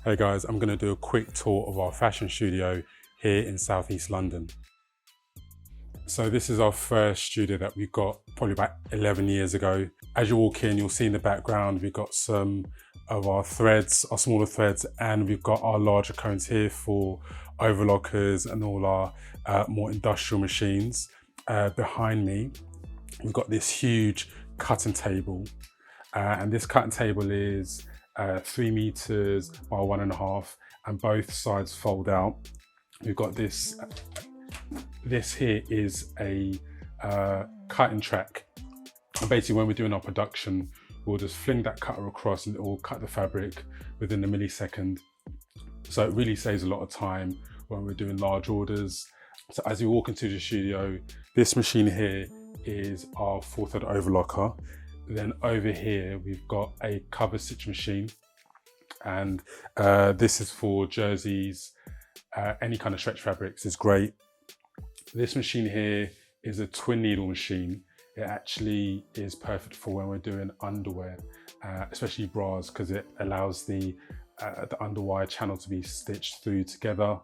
Hey guys, I'm going to do a quick tour of our fashion studio here in Southeast London. So this is our first studio that we got probably about 11 years ago. As you walk in, you'll see in the background, we've got some of our threads, our smaller threads, and we've got our larger cones here for overlockers and all our more industrial machines. Behind me, we've got this huge cutting table. And this cutting table is 3 meters by 1.5, and both sides fold out. We've got this here is a cutting track. And basically when we're doing our production, we'll just fling that cutter across and it will cut the fabric within a millisecond. So it really saves a lot of time when we're doing large orders. So as you walk into the studio, this machine here is our 4-thread overlocker. Then over here, we've got a cover stitch machine. And this is for jerseys, any kind of stretch fabrics is great. This machine here is a twin needle machine. It actually is perfect for when we're doing underwear, especially bras, because it allows the underwire channel to be stitched through together.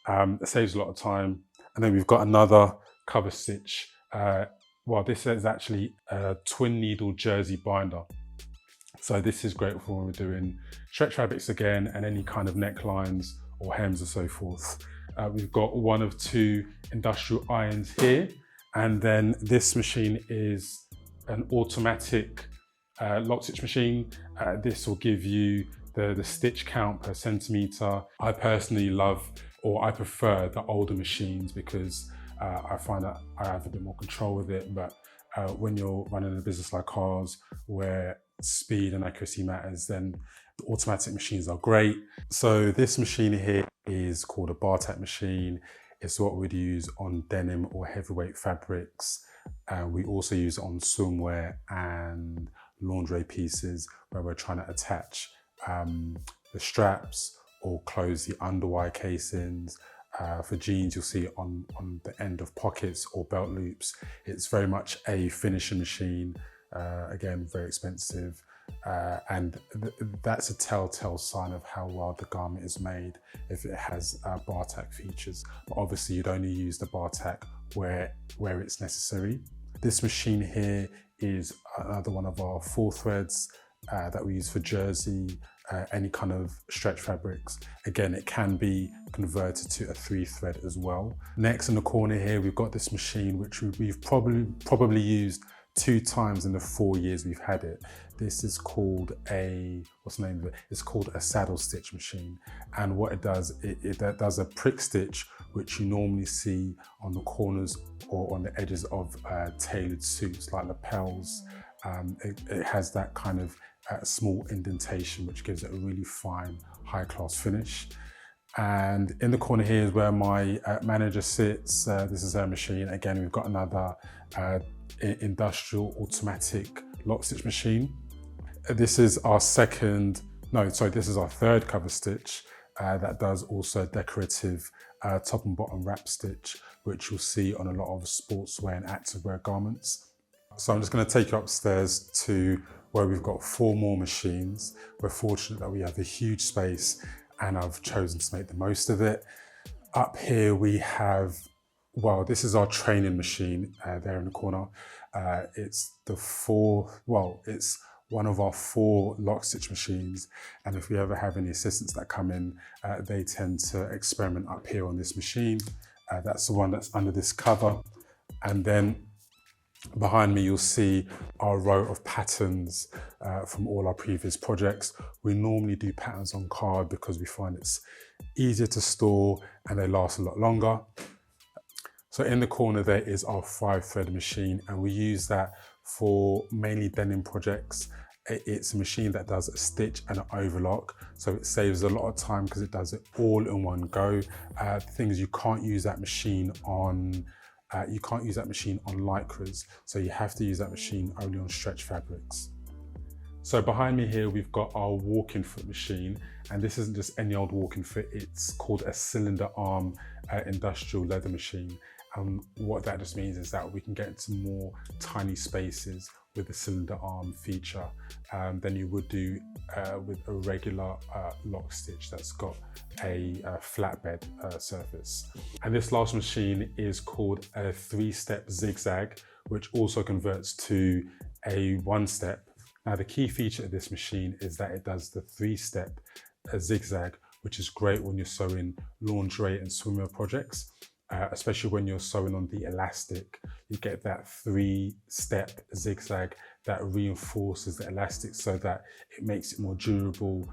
It saves a lot of time. And then we've got another cover stitch. Well, this is actually a twin needle jersey binder. So this is great for when we're doing stretch fabrics again, and any kind of necklines or hems and so forth. We've got one of 2 industrial irons here. And then this machine is an automatic lock stitch machine. This will give you the stitch count per centimeter. I personally love, or I prefer, the older machines because I find that I have a bit more control with it. But when you're running a business like ours, where speed and accuracy matters, then the automatic machines are great. So this machine here is called a Bartack machine. It's what we'd use on denim or heavyweight fabrics. We also use it on swimwear and lingerie pieces where we're trying to attach the straps or close the underwire casings. For jeans, you'll see it on the end of pockets or belt loops. It's very much a finishing machine. Again, very expensive. And that's a telltale sign of how well the garment is made if it has Bartack features. But obviously you'd only use the Bartack where it's necessary. This machine here is another one of our 4 threads that we use for jersey, any kind of stretch fabrics. Again, it can be converted to a 3-thread as well. Next in the corner here, we've got this machine which we've probably used 2 times in the 4 years we've had it. This is called what's the name of it? It's called a saddle stitch machine. And what it does, it does a prick stitch, which you normally see on the corners or on the edges of tailored suits like lapels. It has that kind of small indentation, which gives it a really fine, high-class finish. And in the corner here is where my manager sits. This is her machine. Again, we've got another industrial automatic lock stitch machine. This is our this is our 3rd cover stitch that does also decorative top and bottom wrap stitch, which you'll see on a lot of sportswear and activewear garments. So I'm just going to take you upstairs to where we've got 4 more machines. We're fortunate that we have a huge space and I've chosen to make the most of it. Up here we have, well, this is our training machine there in the corner. It's one of our 4 lock stitch machines. And if we ever have any assistants that come in, they tend to experiment up here on this machine. That's the one that's under this cover. And then behind me, you'll see our row of patterns from all our previous projects. We normally do patterns on card because we find it's easier to store and they last a lot longer. So in the corner there is our 5-thread machine, and we use that for mainly denim projects. It's a machine that does a stitch and an overlock, so it saves a lot of time because it does it all in one go. The thing is, you can't use that machine on lycras, so you have to use that machine only on stretch fabrics. So behind me here, we've got our walking foot machine, and this isn't just any old walking foot, it's called a cylinder arm industrial leather machine. What that just means is that we can get into more tiny spaces with the cylinder arm feature than you would do with a regular lock stitch that's got a flatbed surface. And this last machine is called a 3-step zigzag, which also converts to a 1-step. Now the key feature of this machine is that it does the 3-step zigzag, which is great when you're sewing lingerie and swimwear projects. Especially when you're sewing on the elastic, you get that 3-step zigzag that reinforces the elastic so that it makes it more durable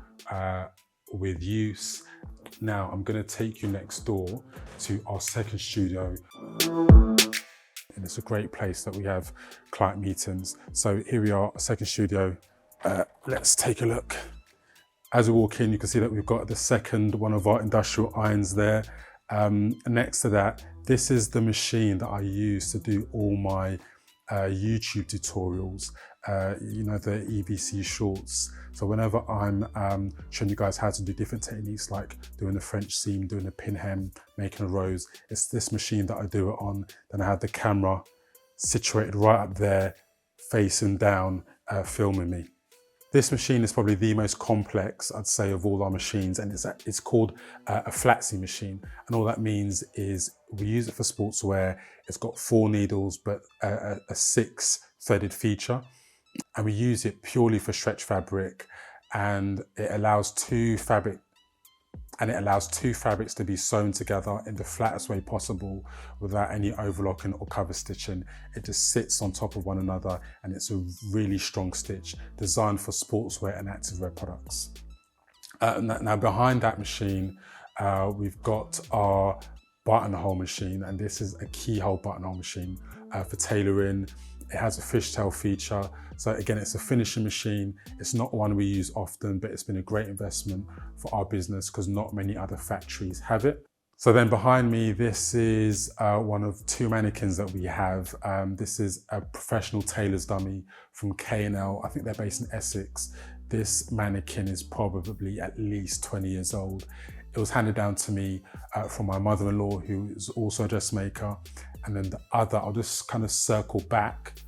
with use. Now I'm going to take you next door to our second studio. And it's a great place that we have client meetings. So here we are, second studio. Let's take a look. As we walk in, you can see that we've got the second one of our industrial irons there. Next to that, this is the machine that I use to do all my YouTube tutorials, you know, the EVC shorts. So whenever I'm showing you guys how to do different techniques, like doing a French seam, doing a pin hem, making a rose, it's this machine that I do it on. Then I have the camera situated right up there, facing down, filming me. This machine is probably the most complex, I'd say, of all our machines, and it's called a flat seam machine. And all that means is we use it for sportswear. It's got 4 needles, but a 6-threaded feature. And we use it purely for stretch fabric, and it allows two fabrics to be sewn together in the flattest way possible without any overlocking or cover stitching. It just sits on top of one another, and it's a really strong stitch designed for sportswear and activewear products. Now behind that machine, we've got our buttonhole machine, and this is a keyhole buttonhole machine for tailoring. It has a fishtail feature. So again, it's a finishing machine. It's not one we use often, but it's been a great investment for our business because not many other factories have it. So then behind me, this is one of 2 mannequins that we have. This is a professional tailor's dummy from K&L. I think they're based in Essex. This mannequin is probably at least 20 years old. It was handed down to me from my mother-in-law, who is also a dressmaker. And then the other, I'll just kind of circle back.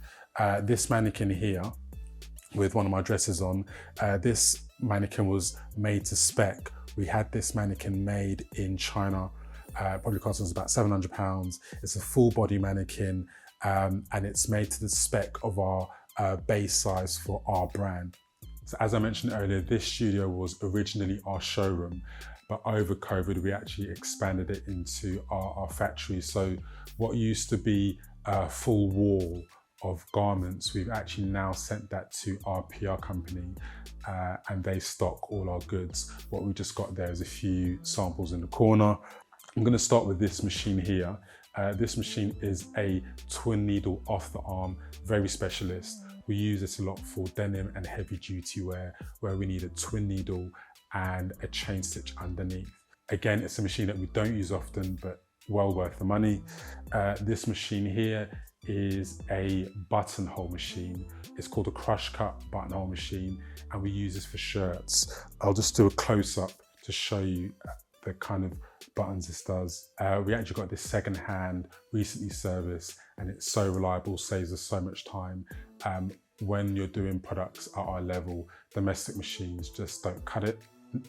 This mannequin here with one of my dresses on, this mannequin was made to spec. We had this mannequin made in China, probably cost us about £700. It's a full body mannequin, and it's made to the spec of our base size for our brand. So as I mentioned earlier, this studio was originally our showroom, but over COVID, we actually expanded it into our factory. So what used to be a full wall of garments, we've actually now sent that to our PR company, and they stock all our goods. What we just got there is a few samples in the corner. I'm gonna start with this machine here. This machine is a twin needle off the arm, very specialist. We use this a lot for denim and heavy duty wear, where we need a twin needle and a chain stitch underneath. Again, it's a machine that we don't use often, but well worth the money. This machine here is a buttonhole machine. It's called a crush cut buttonhole machine, and we use this for shirts. I'll just do a close up to show you the kind of buttons this does. We actually got this second-hand, recently serviced, and it's so reliable, saves us so much time. When you're doing products at our level, domestic machines just don't cut it.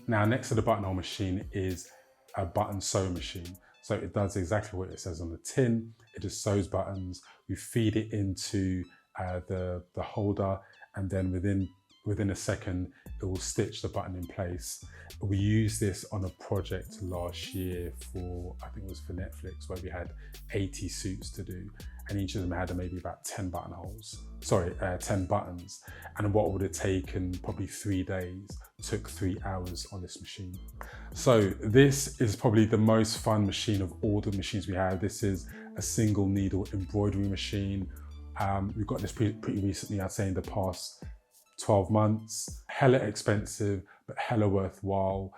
Now, next to the buttonhole machine is a button sewing machine. So it does exactly what it says on the tin. It just sews buttons. We feed it into the holder, and then within a second, it will stitch the button in place. We used this on a project last year for, I think it was for Netflix, where we had 80 suits to do, and each of them had maybe about 10 buttons. And what would have taken probably 3 days took 3 hours on this machine. So this is probably the most fun machine of all the machines we have. This is a single needle embroidery machine. We got this pretty recently, I'd say in the past 12 months. Hella expensive, but hella worthwhile.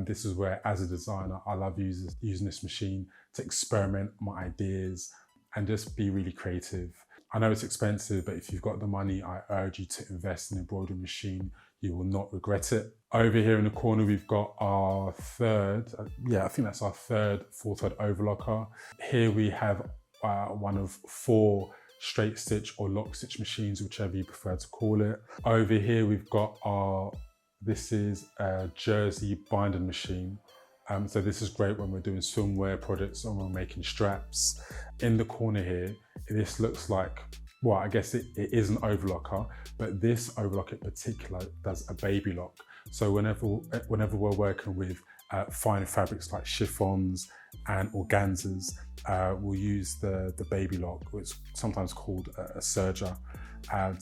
This is where, as a designer, I love using this machine to experiment my ideas and just be really creative. I know it's expensive, but if you've got the money, I urge you to invest in an embroidery machine. You will not regret it. Over here in the corner, we've got our third, I think that's our third full thread overlocker. Here we have one of 4 straight stitch or lock stitch machines, whichever you prefer to call it. Over here we've got this is a jersey binding machine. So this is great when we're doing swimwear projects and we're making straps. In the corner here, this looks like, well, I guess it is an overlocker, but this overlock in particular does a baby lock. So whenever we're working with fine fabrics like chiffons and organzas, we'll use the baby lock, which is sometimes called a serger,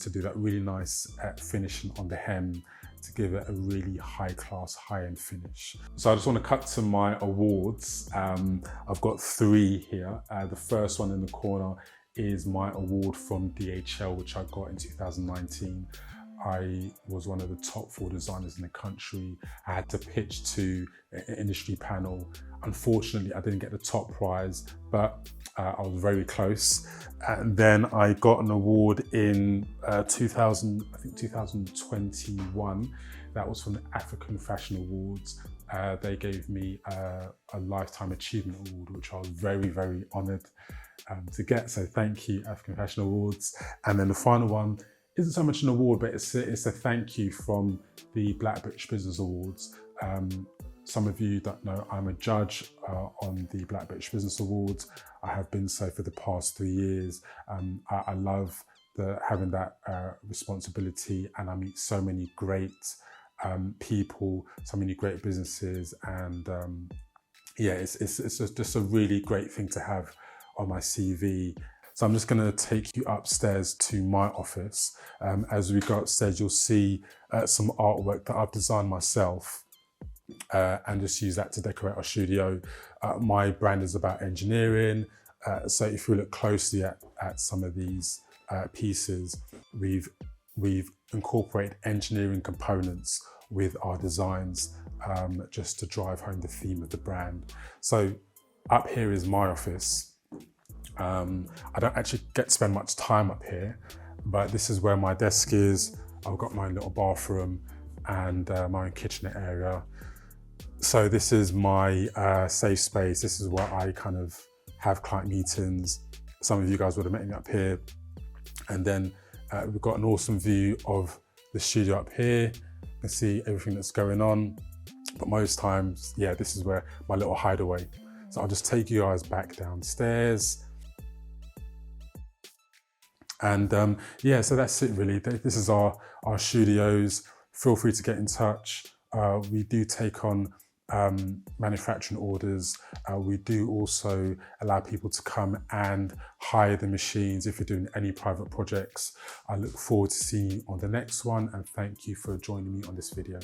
to do that really nice finishing on the hem, to give it a really high-class, high-end finish. So I just want to cut to my awards. I've got 3 here. The first one in the corner is my award from DHL, which I got in 2019. I was one of the top 4 designers in the country. I had to pitch to an industry panel. Unfortunately, I didn't get the top prize, but I was very close. And then I got an award in 2021. That was from the African Fashion Awards. They gave me a Lifetime Achievement Award, which I was very, very honored to get. So thank you, African Fashion Awards. And then the final one isn't so much an award, but it's a thank you from the Black British Business Awards. Some of you don't know, I'm a judge on the Black British Business Awards. I have been so for the past 3 years. I love having that responsibility, and I meet so many great people, so many great businesses, and yeah, it's just a really great thing to have on my CV. So I'm just going to take you upstairs to my office. As we go upstairs, you'll see some artwork that I've designed myself, and just use that to decorate our studio. My brand is about engineering. So if you look closely at some of these pieces, we've incorporated engineering components with our designs, just to drive home the theme of the brand. So up here is my office. I don't actually get to spend much time up here, but this is where my desk is. I've got my little bathroom and my own kitchenette area. So this is my safe space. This is where I kind of have client meetings. Some of you guys would have met me up here. And then we've got an awesome view of the studio up here. You can see everything that's going on. But most times, yeah, this is where my little hideaway. So I'll just take you guys back downstairs. And yeah, so that's it really. This is our studios. Feel free to get in touch. We do take on manufacturing orders. We do also allow people to come and hire the machines if you're doing any private projects. I look forward to seeing you on the next one, and thank you for joining me on this video.